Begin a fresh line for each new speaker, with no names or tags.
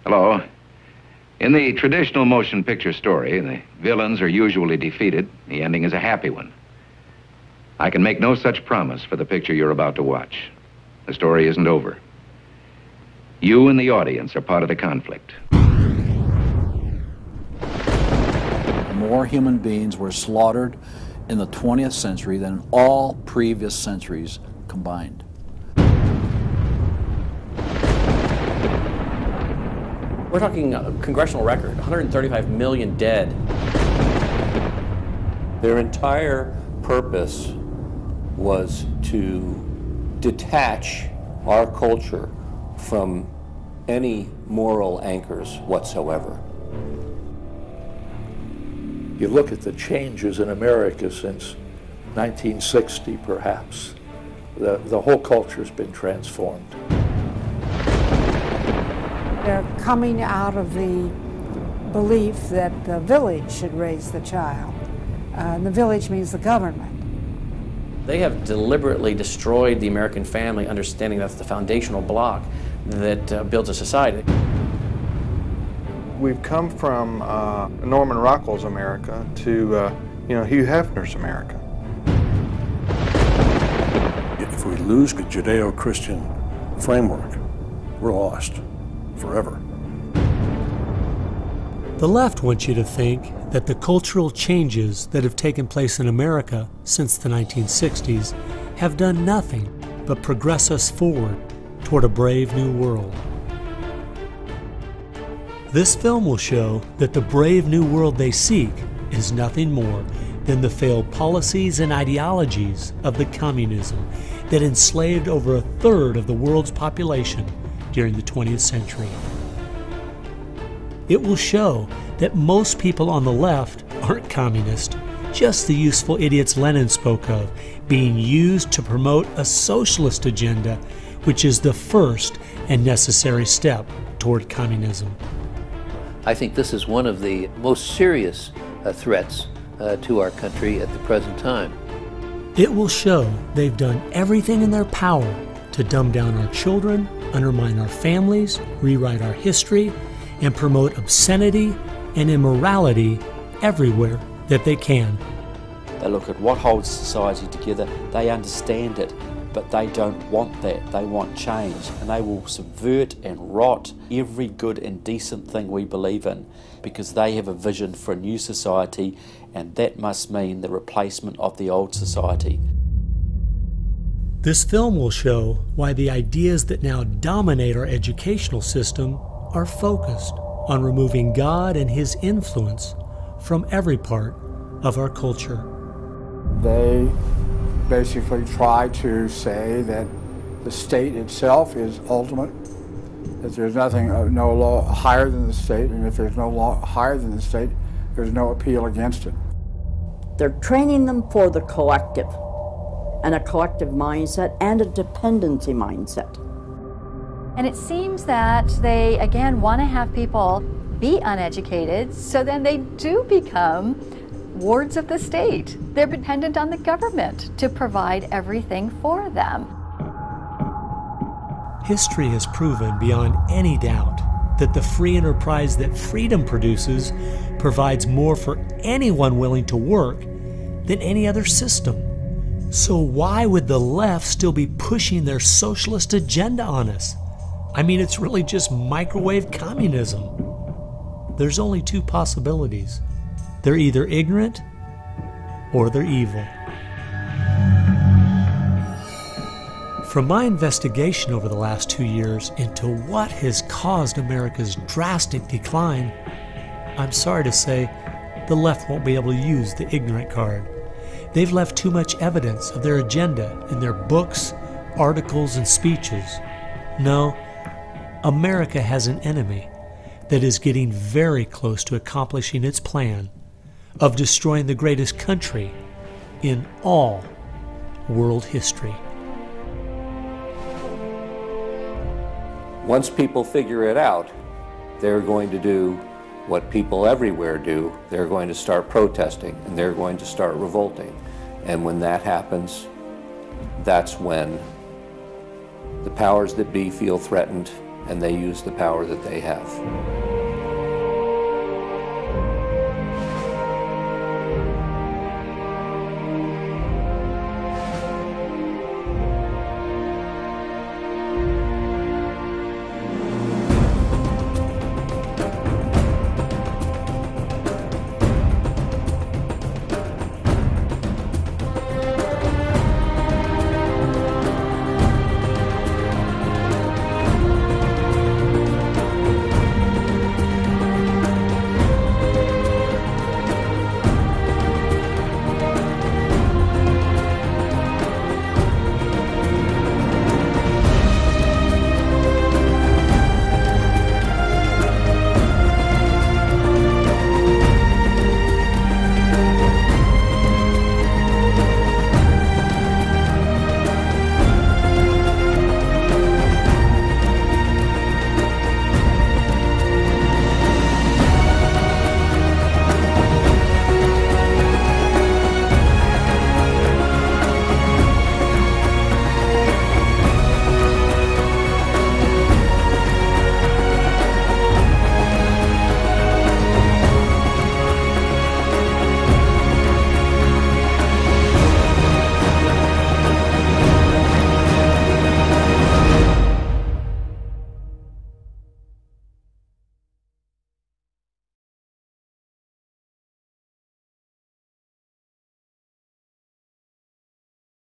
Hello. In the traditional motion picture story, the villains are usually defeated. The ending is a happy one. I can make no such promise for the picture you're about to watch. The story isn't over. You and the audience are part of the conflict.
More human beings were slaughtered in the 20th century than in all previous centuries combined.
We're talking a congressional record, 135 million dead.
Their entire purpose was to detach our culture from any moral anchors whatsoever.
You look at the changes in America since 1960, perhaps. The whole culture's been transformed.
They're coming out of the belief that the village should raise the child. And the village means the government.
They have deliberately destroyed the American family, understanding that's the foundational block that builds a society.
We've come from Norman Rockwell's America to Hugh Hefner's America.
If we lose the Judeo-Christian framework, we're lost forever.
The left wants you to think that the cultural changes that have taken place in America since the 1960s have done nothing but progress us forward toward a brave new world. This film will show that the brave new world they seek is nothing more than the failed policies and ideologies of the communism that enslaved over a third of the world's population during the 20th century. It will show that most people on the left aren't communist, just the useful idiots Lenin spoke of, being used to promote a socialist agenda, which is the first and necessary step toward communism.
I think this is one of the most serious threats to our country at the present time.
It will show they've done everything in their power to dumb down our children, undermine our families, rewrite our history, and promote obscenity and immorality everywhere that they can.
They look at what holds society together, they understand it, but they don't want that. They want change, and they will subvert and rot every good and decent thing we believe in because they have a vision for a new society, and that must mean the replacement of the old society.
This film will show why the ideas that now dominate our educational system are focused on removing God and His influence from every part of our culture.
They basically try to say that the state itself is ultimate, that there's nothing, no law higher than the state, and if there's no law higher than the state, there's no appeal against it.
They're training them for the collective, and a collective mindset and a dependency mindset.
And it seems that they, again, want to have people be uneducated, so then they do become wards of the state. They're dependent on the government to provide everything for them.
History has proven beyond any doubt that the free enterprise that freedom produces provides more for anyone willing to work than any other system. So why would the left still be pushing their socialist agenda on us? I mean, it's really just microwave communism. There's only two possibilities. They're either ignorant or they're evil. From my investigation over the last 2 years into what has caused America's drastic decline, I'm sorry to say the left won't be able to use the ignorant card. They've left too much evidence of their agenda in their books, articles, and speeches. No, America has an enemy that is getting very close to accomplishing its plan of destroying the greatest country in all world history.
Once people figure it out, they're going to do what people everywhere do. They're going to start protesting, and they're going to start revolting. And when that happens, that's when the powers that be feel threatened, and they use the power that they have.